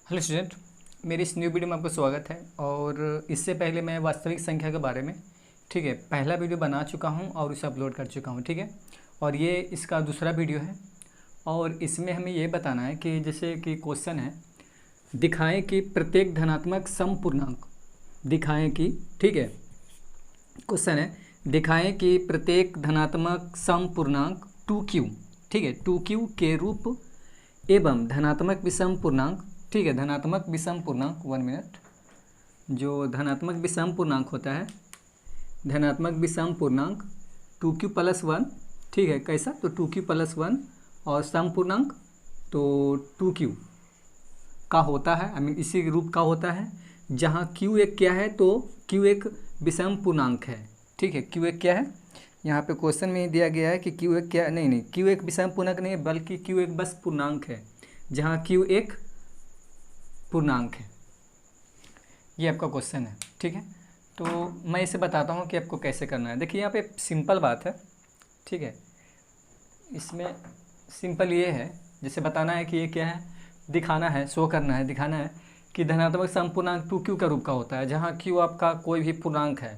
Hello student, मेरी इस new video में आपका स्वागत है। और इससे पहले मैं वास्तविक संख्या के बारे में ठीक है पहला वीडियो बना चुका हूं और उसे अपलोड कर चुका हूं। ठीक है, और ये इसका दूसरा वीडियो है। और इसमें हमें ये बताना है कि जैसे कि क्वेश्चन है, दिखाएं कि प्रत्येक धनात्मक समपूर्णांक दिखाएं कि ठीक है क्वेश्चन है, दिखाएं कि प्रत्येक धनात्मक समपूर्णांक 2q ठीक है 2q के रूप एवं धनात्मक विषम पूर्णांक ठीक है धनात्मक विषम पूर्णांक 1 मिनट, जो धनात्मक विषम पूर्णांक होता है, धनात्मक विषम पूर्णांक 2q प्लस 1 ठीक है कैसा, तो 2q प्लस 1 और सम पूर्णांक तो 2q का होता है, इसी रूप का होता है जहाँ q एक क्या है, तो q एक विषम पूर्णांक है। ठीक है, q एक क्या है, यहाँ पे क्वेश्चन में ही दिया गया है कि q एक क्या, नहीं q एक विषम पूर्णांक नहीं है बल्कि q एक बस पूर्णांक है, जहाँ q एक पूर्णांक है। ये आपका क्वेश्चन है। ठीक है, तो मैं इसे बताता हूँ कि आपको कैसे करना है। देखिए यहाँ पे सिंपल बात है। ठीक है, इसमें सिंपल ये है, जैसे बताना है कि ये क्या है, दिखाना है, शो करना है, दिखाना है कि धनात्मक समपूर्णांक 2q का रूप का होता है, जहाँ q आपका कोई भी पूर्णांक है,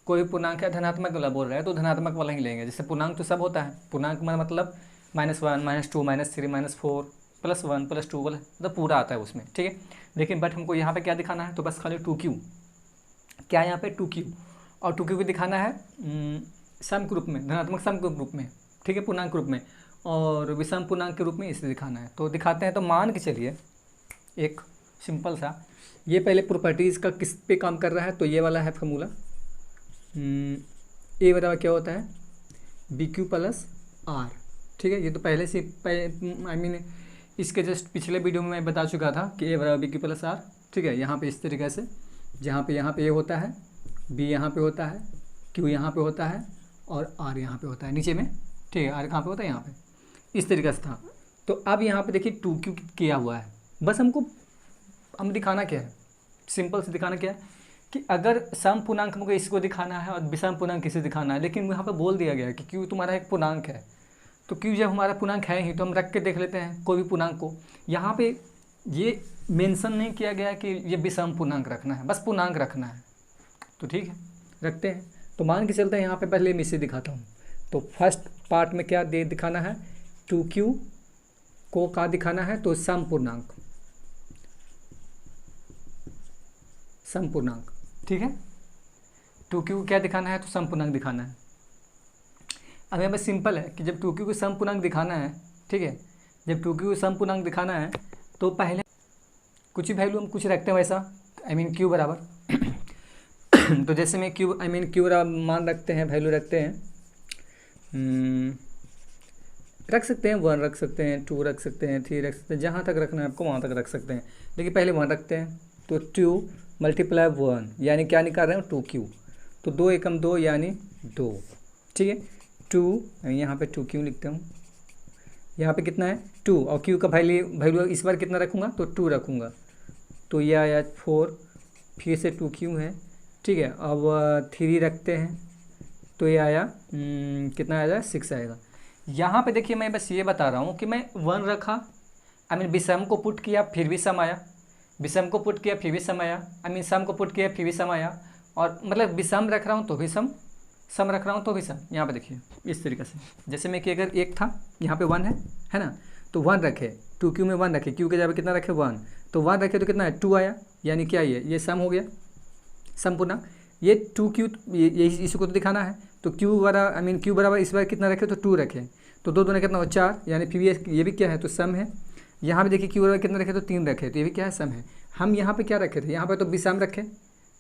कोई भी पूर्णांक है, धनात्मक वाला बोल रहा है तो धनात्मक वाला ही लेंगे। जैसे पूर्णांक तो सब होता है, पूर्णांक मतलब -1 -2 -3 -4 +1 +2 वाला मतलब पूरा आता है उसमें। ठीक है, लेकिन बट हमको यहाँ पे क्या दिखाना है, तो बस खाली 2q, क्या यहाँ पे 2q, और 2q को दिखाना है सम के रूप में, धनात्मक सम के रूप में, ठीक है पूर्णांक के रूप में, और विषम पूर्णांक के रूप में इसे दिखाना है। तो दिखाते हैं। तो मान के चलिए एक सिंपल सा, ये पहले प्रॉपर्टीज़ का किस पे काम कर रहा है, तो ये वाला है फॉर्मूला, ए बराबर क्या होता है BQ प्लस R। ठीक है, ये तो पहले से इसके जस्ट पिछले वीडियो में मैं बता चुका था कि ए बराबर BQ प्लस R। ठीक है, यहाँ पे इस तरीके से, जहाँ पे ए होता है, B यहाँ पे होता है, Q यहाँ पे होता है और R यहाँ पे होता है नीचे में। ठीक है, R कहाँ पे होता है, यहाँ पे, इस तरीके से था। तो अब यहाँ पे देखिए 2Q किया हुआ है, बस हम दिखाना क्या है, सिंपल से दिखाना क्या है कि अगर सम पूर्णांक हमको इसको दिखाना है और विषम पूर्णांक इसे दिखाना है, लेकिन यहाँ पे बोल दिया गया है कि Q तुम्हारा एक पूर्णांक है, तो Q जब हमारा पूर्णांक है ही तो हम रख के देख लेते हैं कोई भी पूर्णांक को। यहाँ पे ये मेंशन नहीं किया गया है कि ये विषम पूर्णांक रखना है, बस पूर्णांक रखना है। तो ठीक है, रखते हैं। तो मान के चलते हैं, यहाँ पे पहले मैं इसे दिखाता हूँ। तो फर्स्ट पार्ट में क्या दिखाना है, 2Q को क्या दिखाना है, तो सम पूर्णांक, सम पूर्णांक। ठीक है, 2Q को क्या दिखाना है, तो सम पूर्णांक दिखाना है। अब यहाँ पर सिंपल है कि जब 2Q को सम पूर्णांक दिखाना है, ठीक है, जब 2Q को सम पूर्णांक दिखाना है तो पहले कुछ ही वैल्यू हम कुछ रखते हैं वैसा, Q बराबर तो जैसे में Q बराबर मान रखते हैं, वैल्यू रखते हैं, रख सकते हैं 1 रख सकते हैं, 2 रख सकते हैं, 3 रख सकते हैं, जहाँ तक रखना है आपको वहाँ तक रख सकते हैं। लेकिन पहले 1 रखते हैं। तो 2 × 1 यानी क्या निकाल रहे हैं, 2Q। तो 2 एकम 2 यानी 2। ठीक है, 2 यहाँ पे 2Q लिखता हूँ, यहाँ पे कितना है 2, और Q का वैल्यू इस बार कितना रखूँगा, तो 2 रखूँगा। तो यह आया 4, फिर से 2Q है। ठीक है, अब 3 रखते हैं तो ये आया कितना आएगा, 6 आएगा। यहाँ पे देखिए मैं बस ये बता रहा हूँ कि मैं 1 रखा, विषम को पुट किया फिर भी सम आया, विषम को पुट किया फिर भी सम आया, सम को पुट किया फिर भी सम आया, और मतलब विषम रख रहा हूँ तो भी सम रख रहा हूँ तो भी सम। यहाँ पे देखिए इस तरीके से, जैसे में कि अगर 1 था, यहाँ पे 1 है ना, तो 1 रखे, 2Q में 1 रखे, Q के जगह कितना रखे 1, तो 1 रखे तो कितना है 2 आया, यानी क्या ये सम हो गया, सम पूर्णांक। ये 2Q ये इसको तो दिखाना है, तो Q बराबर इस बार कितना रखे, तो 2 रखे, तो 2 दूने कितना हो 4, यानी फिर ये भी क्या है, तो सम है। यहाँ पे देखिए Q बराबर कितना रखे, तो 3 रखे, तो ये भी क्या है, सम है। हम यहाँ पे क्या रखे थे, यहाँ पे तो विषम रखे,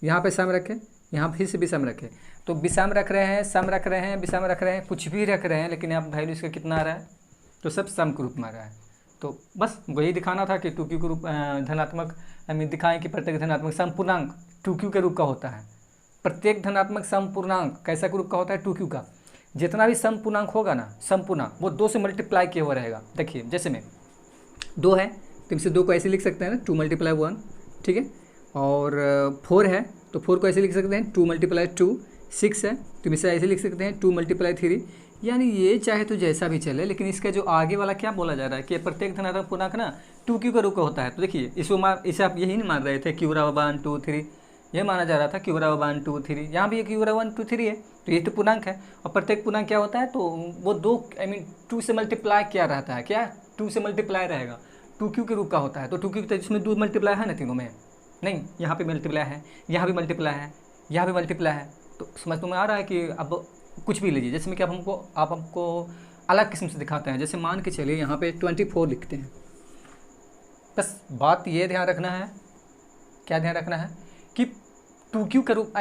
यहाँ पे सम रखे, यहाँ फिर से विषम रखे। तो विषम रख रहे हैं, सम रख रहे हैं, विषम रख रहे हैं, कुछ भी रख रहे हैं, लेकिन यहाँ वैल्यू इसका कितना आ रहा है, तो सब सम के रूप में आ रहा है। तो बस वही दिखाना था कि 2Q के रूप धनात्मक दिखाएं कि प्रत्येक धनात्मक समपूर्णांक 2Q के रूप का होता है। प्रत्येक धनात्मक समपूर्णांक कैसा के रूप का होता है, 2Q का। जितना भी समपूर्णांक होगा ना, समपूर्णांक वो 2 से मल्टीप्लाई किया हुआ रहेगा। देखिए जैसे में 2 है तो इसे 2 को ऐसे लिख सकते हैं ना, 2 × 1। ठीक है, और 4 है तो 4 को ऐसे लिख सकते हैं 2 × 2। 6 है तो इसे ऐसे लिख सकते हैं 2 × 3, यानी ये चाहे तो जैसा भी चले, लेकिन इसका जो आगे वाला क्या बोला जा रहा है कि प्रत्येक धनात्मक पूर्णांक ना 2q का रूप का होता है। तो देखिए इसे आप यही नहीं मान रहे थे q बराबर 1 2 3, यह माना जा रहा था q बराबर 1 2 3, यहाँ भी q बराबर 1 2 3 है। तो ये तो पूर्णांक है, और प्रत्येक पूर्णांक क्या होता है, तो वो 2 से मल्टीप्लाई क्या रहता है, क्या 2 से मल्टीप्लाई रहेगा, 2q के रूप का होता है। तो 2q इसमें 2 मल्टीप्लाई है ना तीनों में, नहीं यहाँ पे मल्टीप्लाई है, यहाँ भी मल्टीप्लाई है, यहाँ भी मल्टीप्लाई है। तो समझ में आ रहा है कि अब कुछ भी लीजिए, जैसे में कि आप हमको अलग किस्म से दिखाते हैं। जैसे मान के चलिए यहाँ पे 24 लिखते हैं। बस बात ये ध्यान रखना है, क्या ध्यान रखना है कि 2q का रूप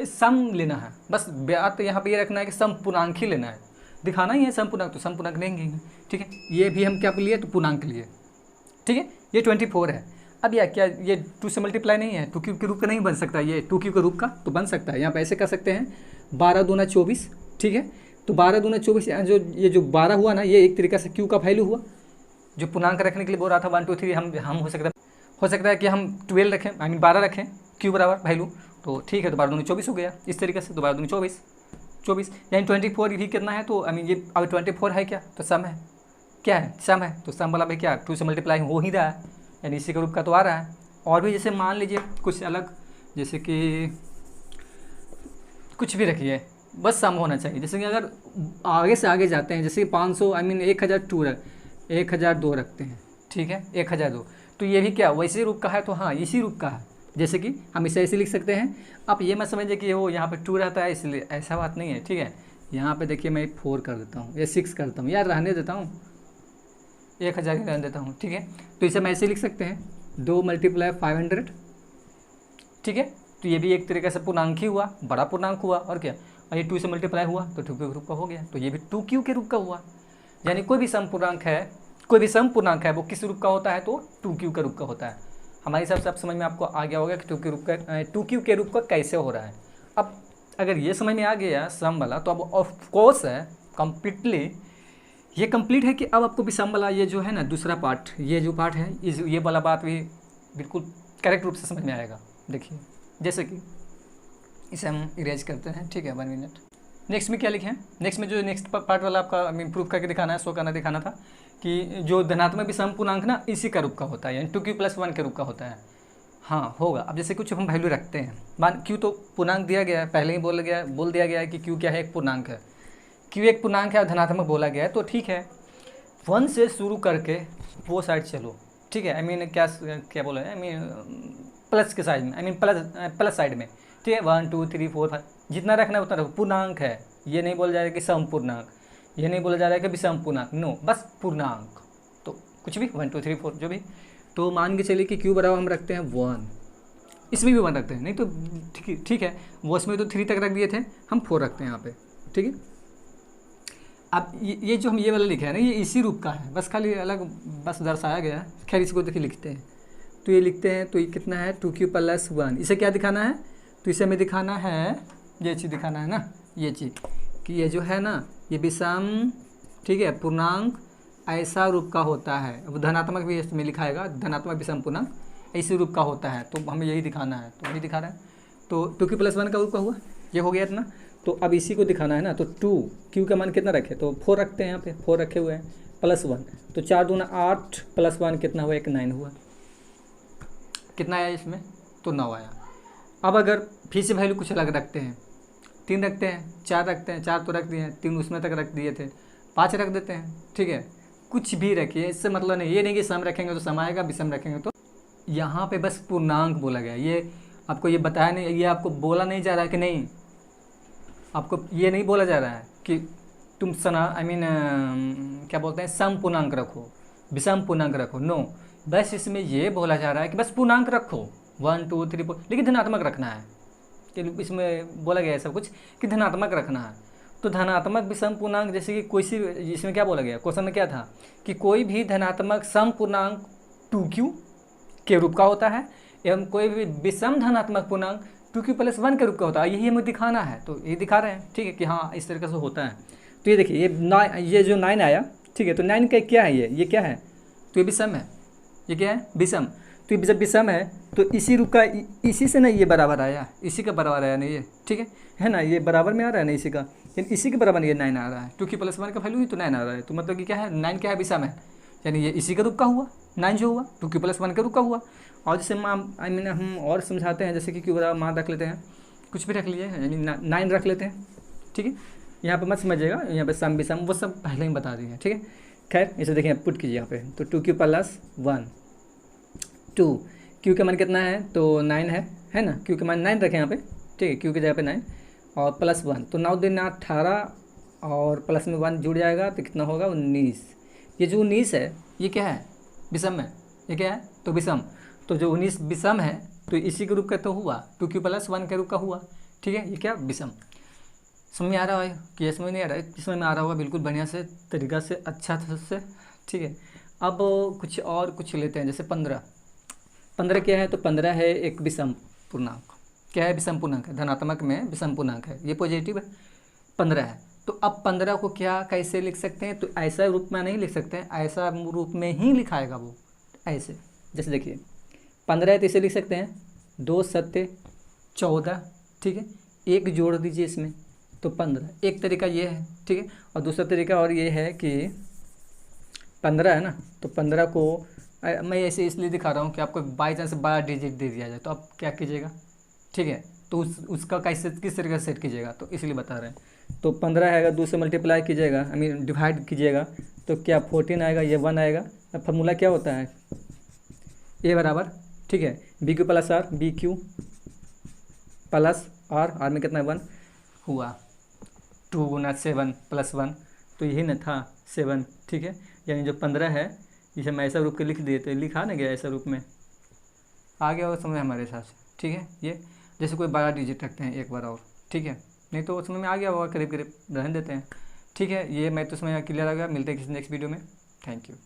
सम लेना है। बस बात यहाँ पे ये रखना है कि सम पूर्णांक ही लेना है, दिखाना ही है सम पूर्णांक, तो सम पूर्णांक लेंगे। ठीक है, ये भी हम क्या लिए, तो पूर्णांक लिए। ठीक है, ये 24 है। अब क्या ये 2 से मल्टीप्लाई नहीं है, 2q के रूप का नहीं बन सकता, ये 2q के रूप का तो बन सकता है। यहाँ पे ऐसे कर सकते हैं 12 दूना 24। ठीक है, तो 12 दूना 24, ये जो 12 हुआ ना, ये एक तरीका से q का वैल्यू हुआ। जो पूर्णांक रखने के लिए बोल रहा था 1 2 3, हम हो सकता है कि हम 12 रखें, 12 रखें q बराबर वैल्यू। तो ठीक है, तो 12 दूना 24 हो गया इस तरीके से। तो 12 दूना 24, यानी 24 भी कितना है, तो ये अब 24 है क्या, तो सम है, क्या है, सम है। तो सम वाला भाई क्या 2 से मल्टीप्लाई हो ही रहा है, यानी इसी के रूप का तो आ रहा है। और भी जैसे मान लीजिए कुछ अलग, जैसे कि कुछ भी रखिए, बस सम होना चाहिए। जैसे कि अगर आगे से आगे जाते हैं, जैसे कि 500 1002 रखते हैं। ठीक है, 1002, तो ये भी क्या वैसे रूप का है, तो हाँ इसी रूप का है। जैसे कि हम इसे ऐसे लिख सकते हैं। आप ये मत समझिए कि वो यहाँ पे 2 रहता है इसलिए, ऐसा बात नहीं है। ठीक है, यहाँ पे देखिए मैं 4 कर देता हूँ या 6 करता हूँ, यार रहने देता हूँ, 1000 ही रहने देता हूँ। ठीक है, तो इसे हम ऐसे लिख सकते हैं 2 × 500। ठीक है, तो ये भी एक तरीके से पूर्णांक ही हुआ, बड़ा पूर्णांक हुआ। और क्या, और ये 2 से मल्टीप्लाई हुआ तो 2q के रूप का हो गया, तो ये भी 2q के रूप का हुआ। यानी कोई भी सम पूर्णांक है, वो किस रूप का होता है, तो 2q के रूप का होता है। हमारे हिसाब से आप समझ में आपको आ गया होगा कि 2q के रूप का कैसे हो रहा है। अब अगर ये समझ में आ गया सम वाला, तो अब ऑफकोर्स है कम्प्लीटली ये कंप्लीट है कि अब आपको भी सम वाला ये जो है ना दूसरा पार्ट, ये जो पार्ट है ये वाला बात भी बिल्कुल करेक्ट रूप से समझ में आएगा। देखिए जैसे कि इसे हम इरेज करते हैं। ठीक है, 1 मिनट। नेक्स्ट में क्या लिखे हैं, नेक्स्ट में जो नेक्स्ट पार्ट वाला आपका प्रूव करके दिखाना है, शो करना दिखाना था कि जो धनात्मक विषम पूर्णांक ना इसी का रूप का होता है, यानी 2q + 1 के रूप का होता है। हाँ होगा। अब जैसे कुछ हम वैल्यू रखते हैं, मान q तो पूर्णांक दिया गया है, पहले ही बोल दिया गया है कि q क्या है, एक पूर्णांक है। q एक पूर्णांक है और धनात्मक बोला गया है, तो ठीक है 1 से शुरू करके वो साइड चलो। ठीक है, क्या बोला है, प्लस के साइड में, प्लस साइड में। ठीक है, 1 2 3 4 5 जितना रखना है उतना रखो। पूर्णांक है, ये नहीं बोला जा रहा है कि सम पूर्णांक, ये नहीं बोला जा रहा है कि विषम पूर्णांक, नो, बस पूर्णांक। तो कुछ भी 1 2 3 4 जो भी। तो मान के चलिए कि q बराबर हम रखते हैं 1, इसमें भी 1 रखते हैं, नहीं तो ठीक है, वो इसमें तो 3 तक रख दिए थे, हम 4 रखते हैं यहाँ पे। ठीक है, अब ये जो हम ये वाला लिखे हैं ना, ये इसी रूप का है, बस खाली अलग बस दर्शाया गया है। खैर इसको देखिए लिखते हैं, तो ये लिखते हैं, तो ये कितना है 2q + 1। इसे क्या दिखाना है, तो इसे हमें दिखाना है, ये चीज़ दिखाना है ना, ये चीज़ कि ये जो है ना ये विषम, ठीक है, पूर्णांक ऐसा रूप का होता है। अब धनात्मक भी इसमें लिखाएगा, धनात्मक विषम पूर्णांक इसी रूप का होता है, तो हमें यही दिखाना है, तो यही दिखा रहा है। तो 2q + 1 का रूप का हुआ, ये हो गया इतना। तो अब इसी को दिखाना है ना, तो 2q का मान कितना रखे, तो 4 रखते हैं, यहाँ पे 4 रखे हुए हैं, +1, तो 4 दूना 8 + 1 कितना हुआ, 9 हुआ। कितना आया इसमें, तो 9 आया। अब अगर फिर से वैल्यू कुछ अलग रखते हैं, 3 रखते हैं, 4 रखते हैं, 4 तो रख दिए हैं, 3 उसमें तक रख दिए थे, 5 रख देते हैं। ठीक है, कुछ भी रखिए, इससे मतलब नहीं, ये नहीं कि सम रखेंगे तो सम आएगा, विषम रखेंगे तो। यहाँ पे बस पूर्णांक बोला गया, ये आपको ये बताया नहीं, ये आपको बोला नहीं जा रहा है कि नहीं, आपको ये नहीं बोला जा रहा है कि तुम क्या बोलते हैं, सम पूर्णांक रखो, विषम पूर्णांक रखो, नो, बस इसमें ये बोला जा रहा है कि बस पूर्णांक रखो 1 2 3 4, लेकिन धनात्मक रखना है। कि इसमें बोला गया है सब कुछ कि धनात्मक रखना है। तो धनात्मक विषम पूर्णांक, जैसे कि कोई सी, इसमें क्या बोला गया, क्वेश्चन में क्या था कि कोई भी धनात्मक सम पूर्णांक 2q के रूप का होता है, एवं कोई भी विषम धनात्मक पूर्णांक 2q + 1 के रूप का होता है। यही हमें दिखाना है, तो ये दिखा रहे हैं। ठीक है, कि हाँ इस तरीके से होता है। तो ये देखिए ये जो 9 आया, ठीक है, तो 9 का क्या है, ये क्या है, तो ये विषम है, ये क्या है, विषम। तो ये जब विषम है तो इसी रूप का, इसी से ना ये बराबर आया, इसी का बराबर आया नहीं ये, ठीक है ना, ये बराबर में आ रहा है ना इसी का, लेकिन इसी के बराबर ये 9 आ रहा है, क्योंकि +1 का वैल्यू ही तो 9 आ रहा है। तो मतलब कि क्या है, 9 क्या है, विषम है, यानी ये इसी का रूप का हुआ 9 जो हुआ, क्योंकि +1 का रूप का हुआ। और जैसे हम और समझाते हैं, जैसे कि क्यों बराबर मान रख लेते हैं, कुछ भी रख लीजिए, यानी 9 रख लेते हैं, ठीक है। यहाँ पे मत समझिएगा, यहाँ पे सम विषम वो सब पहले ही बता दिए हैं, ठीक है। खैर इसे देखिए, पुट कीजिए यहाँ पे, तो 2q + 1 2, क्यू का मान कितना है, तो 9 है ना, क्यू का मान 9 रखें यहाँ पे, ठीक है, क्यू की जगह पे 9 और +1, तो 9 दूनी 18 और प्लस में 1 जुड़ जाएगा तो कितना होगा, 19। ये जो 19 है ये क्या है, विषम है, ये क्या है, तो विषम। तो जो 19 विषम है तो इसी के रूप का तो हुआ, 2q + 1 के रूप का हुआ, ठीक है। ये क्या, विषम। समझ में आ रहा है कि ये समझ नहीं आ रहा है, समझ में आ रहा होगा बिल्कुल बढ़िया से तरीका से, अच्छा से, ठीक है। अब कुछ और कुछ लेते हैं, जैसे 15 क्या है, तो 15 है एक विषम पूर्णांक। क्या है, विषम पूर्णांक है, धनात्मक में विषम पूर्णांक है, ये पॉजिटिव है, 15 है। तो अब 15 को क्या कैसे लिख सकते हैं, तो ऐसा रूप में नहीं लिख सकते हैं, ऐसा रूप में ही लिखाएगा वो, ऐसे। जैसे देखिए 15 है तो इसे लिख सकते हैं 2 7 14, ठीक है, एक जोड़ दीजिए इसमें तो 15, एक तरीका ये है, ठीक है। और दूसरा तरीका और ये है कि 15 है ना, तो 15 को मैं ऐसे इसलिए दिखा रहा हूँ कि आपको बाई चांस 12 डिजिट दे दिया जाए तो आप क्या कीजिएगा, ठीक है। तो उसका कैसे किस तरीके से सेट कीजिएगा, तो इसलिए बता रहे हैं। तो 15 आएगा, 2 से मल्टीप्लाई कीजिएगा, आई मीन डिवाइड कीजिएगा, तो क्या 14 आएगा, ये 1 आएगा। अब फार्मूला क्या होता है, ए बराबर, ठीक है, BQ + R, BQ + R में कितना 1 हुआ, 2 × 7 + 1, तो यही ना था 7, ठीक है। यानी जो 15 है इसे हम ऐसा रूप के लिख दिए, तो लिखा ना गया ऐसा रूप में, आ गया वो समझ हमारे हिसाब से, ठीक है। ये जैसे कोई 12 डिजिट रखते हैं एक बार और, ठीक है, नहीं तो समझ में आ गया होगा, करीब करीब रहने देते हैं, ठीक है। ये मैं तो समझ क्लियर आ गया। मिलते हैं किसी नेक्स्ट वीडियो में, थैंक यू।